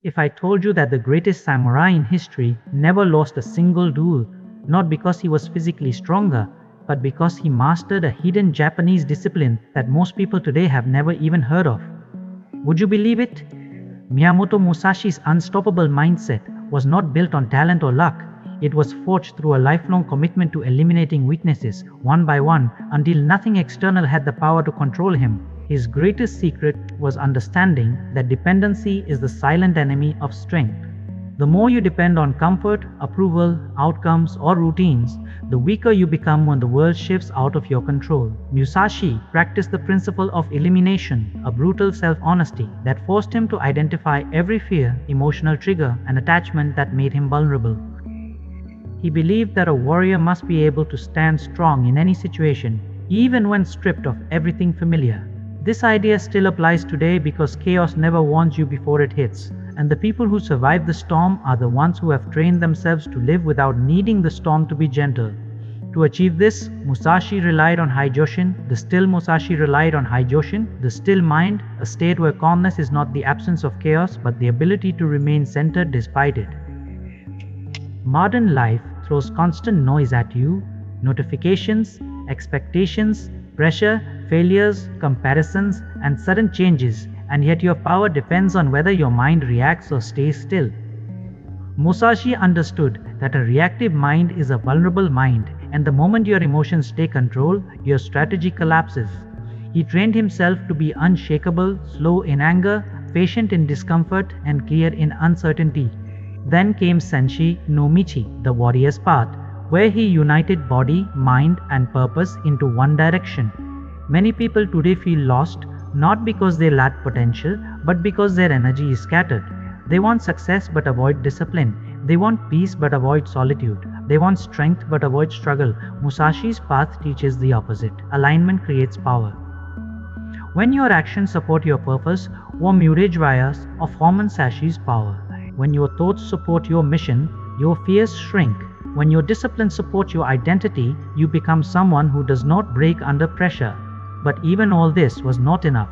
If I told you that the greatest samurai in history never lost a single duel, not because he was physically stronger, but because he mastered a hidden Japanese discipline that most people today have never even heard of, would you believe it? Miyamoto Musashi's unstoppable mindset was not built on talent or luck. It was forged through a lifelong commitment to eliminating weaknesses, one by one, until nothing external had the power to control him. His greatest secret was understanding that dependency is the silent enemy of strength. The more you depend on comfort, approval, outcomes, or routines, the weaker you become when the world shifts out of your control. Musashi practiced the principle of elimination, a brutal self-honesty that forced him to identify every fear, emotional trigger, and attachment that made him vulnerable. He believed that a warrior must be able to stand strong in any situation, even when stripped of everything familiar. This idea still applies today because chaos never warns you before it hits, and the people who survive the storm are the ones who have trained themselves to live without needing the storm to be gentle. To achieve this, Musashi relied on Heijoshin, the still Musashi relied on Heijoshin, the still mind, a state where calmness is not the absence of chaos but the ability to remain centered despite it. Modern life throws constant noise at you, notifications, expectations, pressure, failures, comparisons, and sudden changes, and yet your power depends on whether your mind reacts or stays still. Musashi understood that a reactive mind is a vulnerable mind, and the moment your emotions take control, your strategy collapses. He trained himself to be unshakable, slow in anger, patient in discomfort, and clear in uncertainty. Then came Senshi no Michi, the warrior's path, where he united body, mind, and purpose into one direction. Many people today feel lost, not because they lack potential, but because their energy is scattered. They want success but avoid discipline. They want peace but avoid solitude. They want strength but avoid struggle. Musashi's path teaches the opposite. Alignment creates power. When your actions support your purpose, or Murejvaya's or Foreman Sashi's power. When your thoughts support your mission, your fears shrink. When your discipline supports your identity, you become someone who does not break under pressure. But even all this was not enough.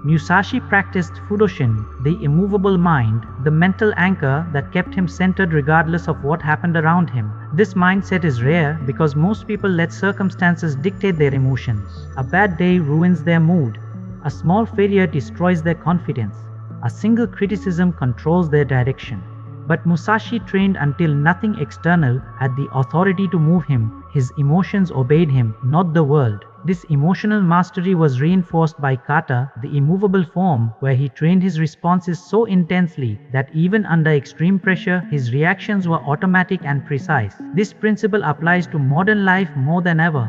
Musashi practiced Fudoshin, the immovable mind, the mental anchor that kept him centered regardless of what happened around him. This mindset is rare because most people let circumstances dictate their emotions. A bad day ruins their mood. A small failure destroys their confidence. A single criticism controls their direction. But Musashi trained until nothing external had the authority to move him. His emotions obeyed him, not the world. This emotional mastery was reinforced by Kata, the immovable form, where he trained his responses so intensely that even under extreme pressure, his reactions were automatic and precise. This principle applies to modern life more than ever.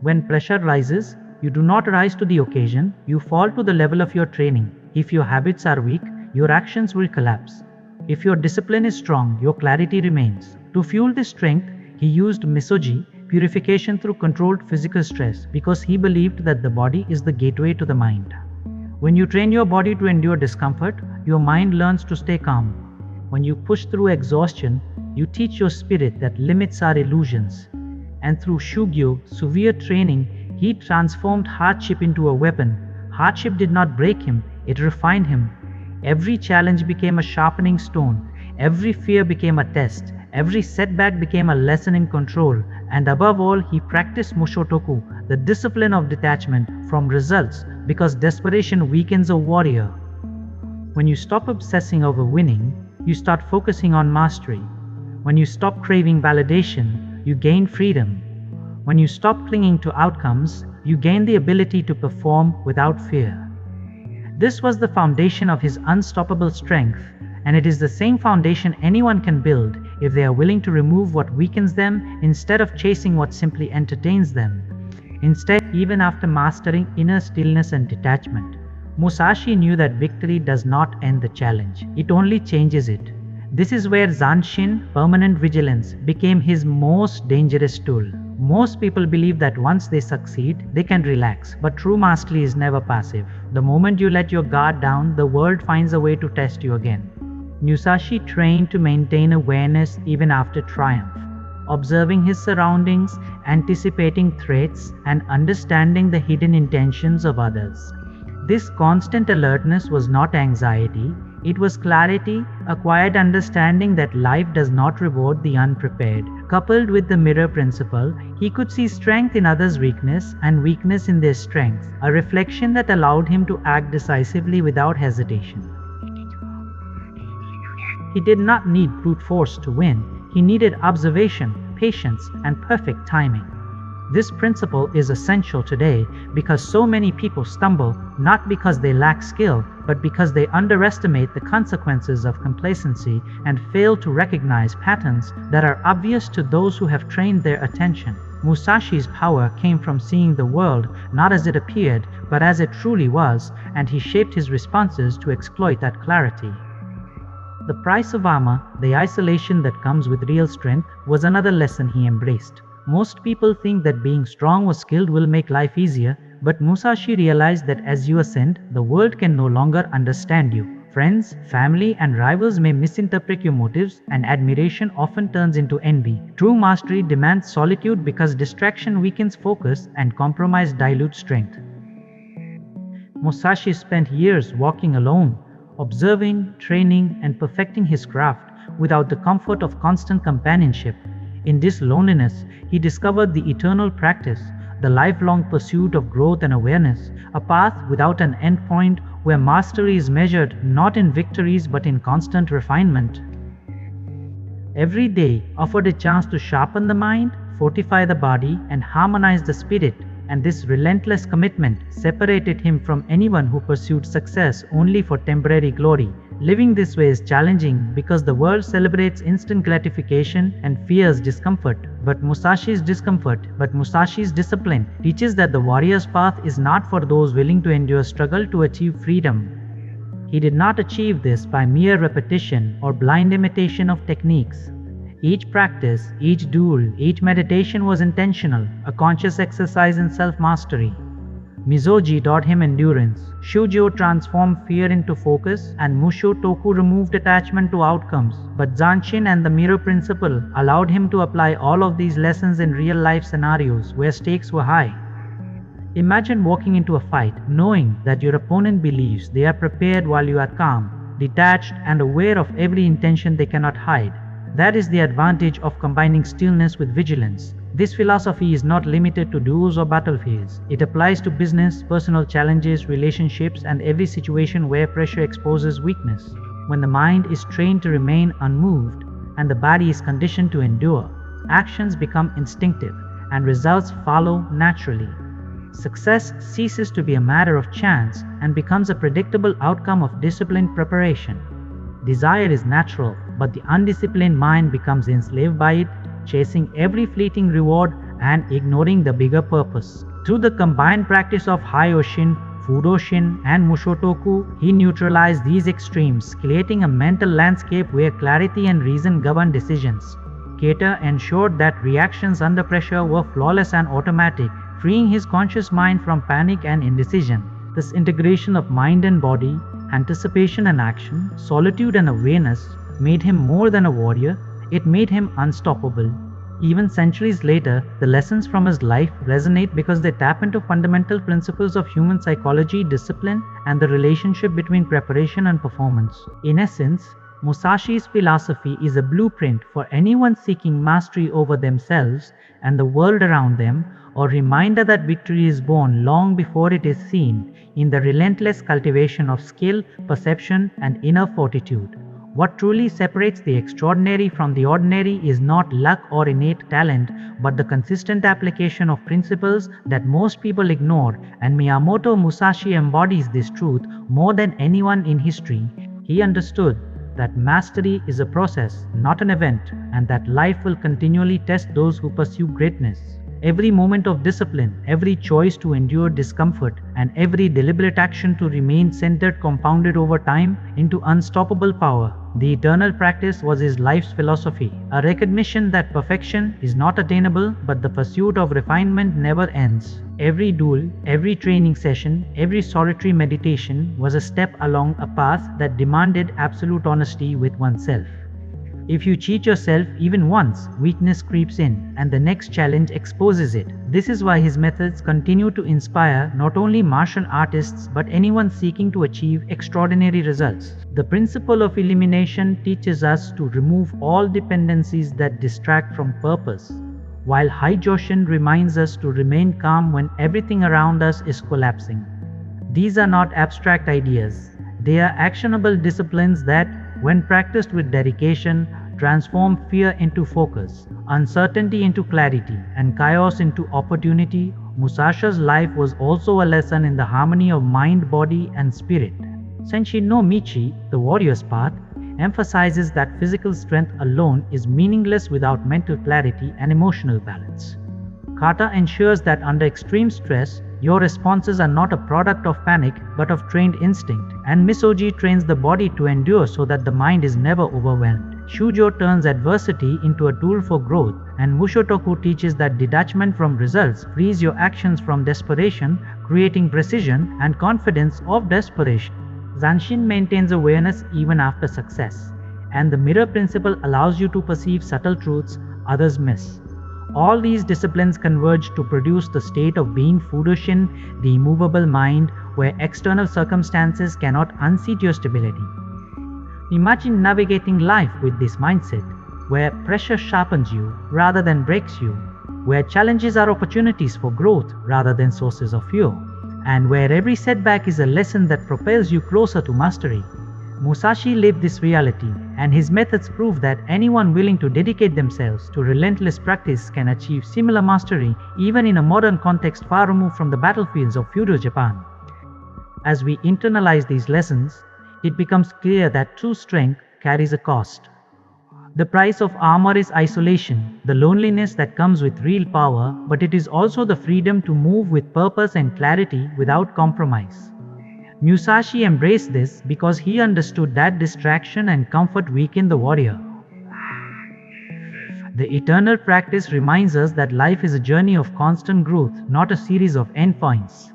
When pressure rises, you do not rise to the occasion, you fall to the level of your training. If your habits are weak, your actions will collapse. If your discipline is strong, your clarity remains. To fuel this strength, he used Misogi, purification through controlled physical stress, because he believed that the body is the gateway to the mind. When you train your body to endure discomfort, your mind learns to stay calm. When you push through exhaustion, you teach your spirit that limits are illusions. And through Shugyo, severe training, he transformed hardship into a weapon. Hardship did not break him, it refined him. Every challenge became a sharpening stone. Every fear became a test. Every setback became a lesson in control. And above all, he practiced Mushotoku, the discipline of detachment from results, because desperation weakens a warrior. When you stop obsessing over winning, you start focusing on mastery. When you stop craving validation, you gain freedom. When you stop clinging to outcomes, you gain the ability to perform without fear. This was the foundation of his unstoppable strength, and it is the same foundation anyone can build if they are willing to remove what weakens them instead of chasing what simply entertains them. Instead, even after mastering inner stillness and detachment, Musashi knew that victory does not end the challenge, it only changes it. This is where Zanshin, permanent vigilance, became his most dangerous tool. Most people believe that once they succeed, they can relax, but true mastery is never passive. The moment you let your guard down, the world finds a way to test you again. Musashi trained to maintain awareness even after triumph, observing his surroundings, anticipating threats, and understanding the hidden intentions of others. This constant alertness was not anxiety, It was clarity, a quiet understanding that life does not reward the unprepared. Coupled with the mirror principle, he could see strength in others' weakness and weakness in their strength, a reflection that allowed him to act decisively without hesitation. He did not need brute force to win. He needed observation, patience, and perfect timing. This principle is essential today because so many people stumble not because they lack skill, but because they underestimate the consequences of complacency and fail to recognize patterns that are obvious to those who have trained their attention. Musashi's power came from seeing the world not as it appeared, but as it truly was, and he shaped his responses to exploit that clarity. The price of armor, the isolation that comes with real strength, was another lesson he embraced. Most people think that being strong or skilled will make life easier, but Musashi realized that as you ascend, the world can no longer understand you. Friends, family, and rivals may misinterpret your motives, and admiration often turns into envy. True mastery demands solitude because distraction weakens focus and compromise dilutes strength. Musashi spent years walking alone, observing, training, and perfecting his craft without the comfort of constant companionship. In this loneliness, he discovered the eternal practice, the lifelong pursuit of growth and awareness, a path without an endpoint where mastery is measured not in victories but in constant refinement. Every day offered a chance to sharpen the mind, fortify the body, and harmonize the spirit, and this relentless commitment separated him from anyone who pursued success only for temporary glory. Living this way is challenging because the world celebrates instant gratification and fears discomfort, but Musashi's discipline teaches that the warrior's path is not for those willing to endure struggle to achieve freedom. He did not achieve this by mere repetition or blind imitation of techniques. Each practice, each duel, each meditation was intentional, a conscious exercise in self-mastery. Misogi taught him endurance, Shugyo transformed fear into focus, and Mushotoku removed attachment to outcomes. But Zanshin and the mirror principle allowed him to apply all of these lessons in real-life scenarios where stakes were high. Imagine walking into a fight knowing that your opponent believes they are prepared while you are calm, detached, and aware of every intention they cannot hide. That is the advantage of combining stillness with vigilance. This philosophy is not limited to duels or battlefields. It applies to business, personal challenges, relationships, and every situation where pressure exposes weakness. When the mind is trained to remain unmoved and the body is conditioned to endure, actions become instinctive and results follow naturally. Success ceases to be a matter of chance and becomes a predictable outcome of disciplined preparation. Desire is natural, but the undisciplined mind becomes enslaved by it, chasing every fleeting reward and ignoring the bigger purpose. Through the combined practice of Heijoshin, Fudoshin, and Mushotoku, he neutralized these extremes, creating a mental landscape where clarity and reason govern decisions. Kata ensured that reactions under pressure were flawless and automatic, freeing his conscious mind from panic and indecision. This integration of mind and body, anticipation and action, solitude and awareness, made him more than a warrior. It made him unstoppable. Even centuries later, the lessons from his life resonate because they tap into fundamental principles of human psychology, discipline, and the relationship between preparation and performance. In essence, Musashi's philosophy is a blueprint for anyone seeking mastery over themselves and the world around them, or reminder that victory is born long before it is seen, in the relentless cultivation of skill, perception, and inner fortitude. What truly separates the extraordinary from the ordinary is not luck or innate talent, but the consistent application of principles that most people ignore, and Miyamoto Musashi embodies this truth more than anyone in history. He understood that mastery is a process, not an event, and that life will continually test those who pursue greatness. Every moment of discipline, every choice to endure discomfort, and every deliberate action to remain centered compounded over time into unstoppable power. The eternal practice was his life's philosophy, a recognition that perfection is not attainable, but the pursuit of refinement never ends. Every duel, every training session, every solitary meditation was a step along a path that demanded absolute honesty with oneself. If you cheat yourself even once, weakness creeps in, and the next challenge exposes it. This is why his methods continue to inspire not only martial artists but anyone seeking to achieve extraordinary results. The principle of elimination teaches us to remove all dependencies that distract from purpose, while Heijoshin reminds us to remain calm when everything around us is collapsing. These are not abstract ideas. They are actionable disciplines that, when practiced with dedication, transform fear into focus, uncertainty into clarity, and chaos into opportunity. Musashi's life was also a lesson in the harmony of mind, body, and spirit. Senshi no Michi, the warrior's path, emphasizes that physical strength alone is meaningless without mental clarity and emotional balance. Kata ensures that under extreme stress, your responses are not a product of panic but of trained instinct, and Misogi trains the body to endure so that the mind is never overwhelmed. Shugyo turns adversity into a tool for growth, and Mushotoku teaches that detachment from results frees your actions from desperation, creating precision and confidence of desperation. Zanshin maintains awareness even after success, and the mirror principle allows you to perceive subtle truths others miss. All these disciplines converge to produce the state of being Fudoshin, the immovable mind, where external circumstances cannot unseat your stability. Imagine navigating life with this mindset, where pressure sharpens you rather than breaks you, where challenges are opportunities for growth rather than sources of fear, and where every setback is a lesson that propels you closer to mastery. Musashi lived this reality, and his methods prove that anyone willing to dedicate themselves to relentless practice can achieve similar mastery even in a modern context far removed from the battlefields of feudal Japan. As we internalize these lessons, it becomes clear that true strength carries a cost. The price of armor is isolation, the loneliness that comes with real power, but it is also the freedom to move with purpose and clarity without compromise. Musashi embraced this because he understood that distraction and comfort weaken the warrior. The eternal practice reminds us that life is a journey of constant growth, not a series of endpoints.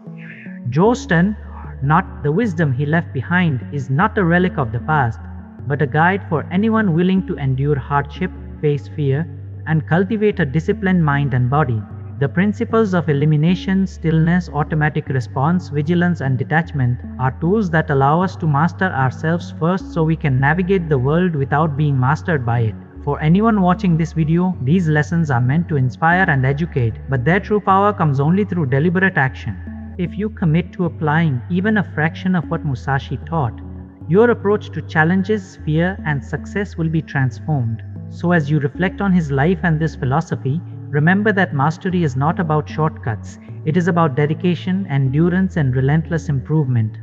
Heijoshin, not the wisdom he left behind, is not a relic of the past, but a guide for anyone willing to endure hardship, face fear, and cultivate a disciplined mind and body. The principles of elimination, stillness, automatic response, vigilance, and detachment are tools that allow us to master ourselves first so we can navigate the world without being mastered by it. For anyone watching this video, these lessons are meant to inspire and educate, but their true power comes only through deliberate action. If you commit to applying even a fraction of what Musashi taught, your approach to challenges, fear, and success will be transformed. So as you reflect on his life and this philosophy, remember that mastery is not about shortcuts. It is about dedication, endurance, and relentless improvement.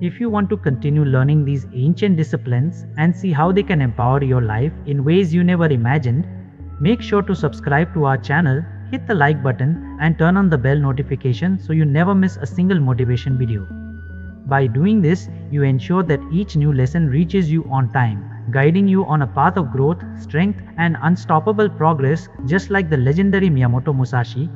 If you want to continue learning these ancient disciplines and see how they can empower your life in ways you never imagined, make sure to subscribe to our channel, hit the like button, and turn on the bell notification so you never miss a single motivation video. By doing this, you ensure that each new lesson reaches you on time, guiding you on a path of growth, strength, and unstoppable progress, just like the legendary Miyamoto Musashi.